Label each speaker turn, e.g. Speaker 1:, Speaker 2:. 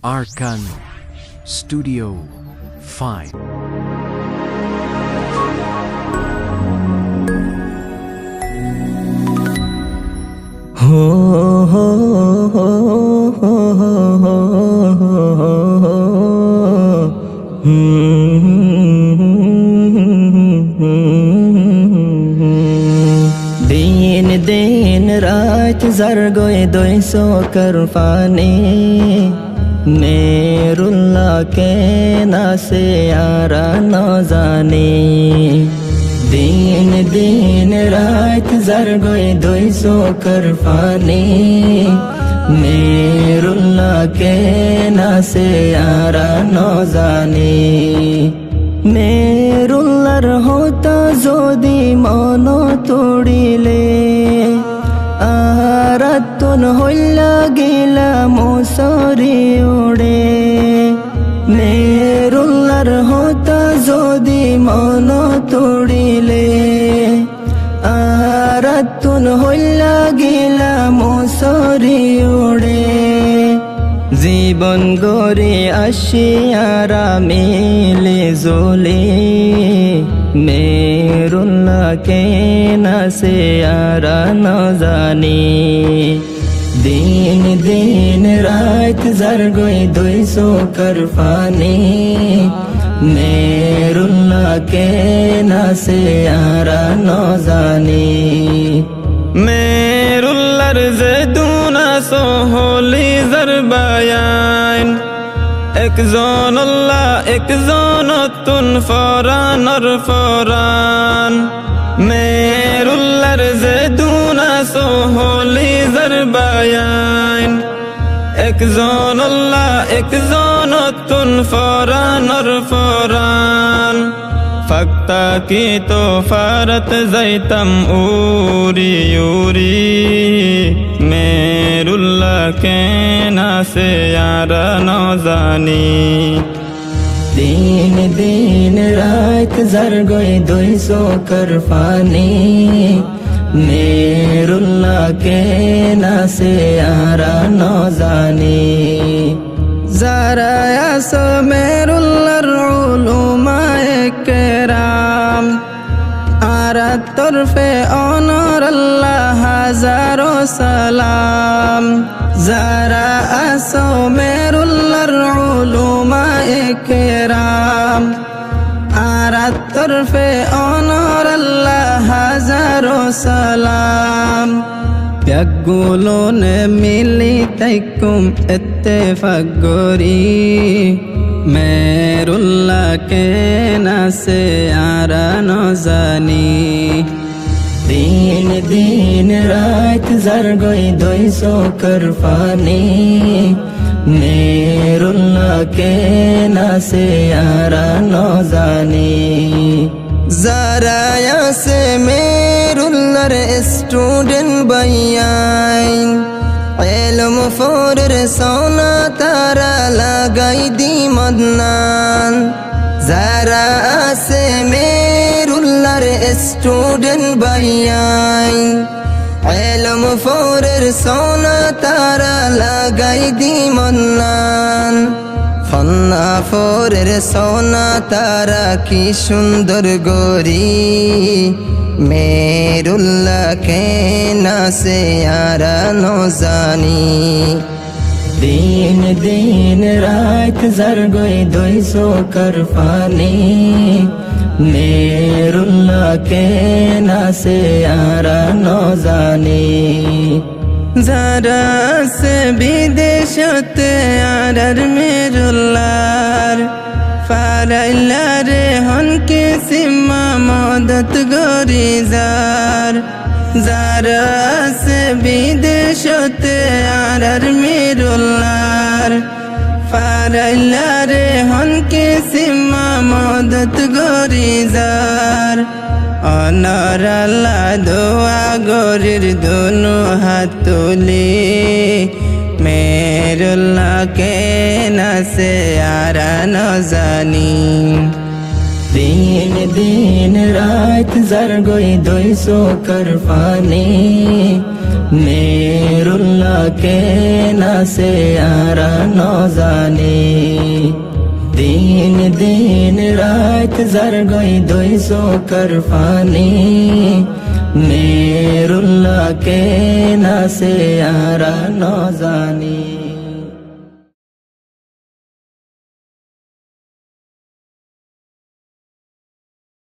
Speaker 1: Arkan Studio 5.
Speaker 2: दिन दिन रात जरगोए दोई सोकर फानी नेरुल्ला के नासे यारा न जाने दिन दिन रात जरगोए दोई सोकर फानी नेरुल्ला के नासे यारा न जाने नेरुल्लार होता जोदी मनो तोड़िले आरातुन हইলা গেলা মশারি ওড়ে নেরুল্লার হতা যদি মন তোড়িলে আরাতুন হইলা গেলা মশারি ওড়ে জীবন গড়ে আসিয়ারা মেলে জলে মেরুল্লাহকে না সে আরা ন জানে दिन दिन रात जरगोए दोई सोकर फानी नेरुल्लाह के ना से आरा न जाने मेरुल्लार जेदुना सोहली जरबायान একজন আল্লাহ একজন তুন ফরানর ফরান মেরুল্লার জেদুনা সোহলি জরবায়ান একজন আল্লাহ একজন তুন ফরানর ফরান ফাক্তা কি তো ফারত যাইতাম উরি উরি মেরুল্লাহ কে না সে यारा न जानी दिन दिन रात जरगोए दोई सोकर फानी नेरुल्लाह के ना से यारा न जानी যারা আছো মেরুল্লাহর উলুমায়ে কেরাম আরা তরফে অনর আল্লাহ হাজারো সালাম যারা আছো মেরুল্লাহর উলুমায়ে কেরাম আরা তরফে অনর আল্লাহ হাজারো সালাম প্যাগুলো নে মিলি তাইকুম ইত্তেফাক গরি মেরুল্লাহ কে না সে আরা ন জানি दिन दिन रात जरगोए दोई सोकर फानी नेरुल्लाह के ना से यारा न जाने जाराया से मेरुल्लार स्टूडेंट बयान इल्म फोर सोना तारा लगाई दी मदनान যারা আছে মেরুল্লাহর স্টুডেন্ট বয়ান ইলম ফোরের সোনা তারা লাগাই দি মন্নান ফন্না ফোরের সোনা তারা কি সুন্দর গরি মেরুল্লাহ কে না সে यारा न জানি दिन दिन रात जरगोए दोई सोकर फानी नेरुल्लाह के ना से यारा न जाने যারা আছে বিদেশতে আরার মেরুল্লাহর ফারাইলারে হনকে সিমা মদত গরি যারা আছে বিদেশতে আরার মেরুল্লাহর ফারাইলারে হনকে সিমা মদত গরি অনর আল্লাহ দোয়া গরির দুনু হাত তুলি মেরুল্লাহ কে না সে यारा न জানি दिन दिन रात जरगोए दोई सोकर फानी মেরুল্লাহকে না সে আরা ন জানে দিন দিন রাত যার গই দই সোকর ফানি মেরুল্লাহকে না সে আরা ন জানে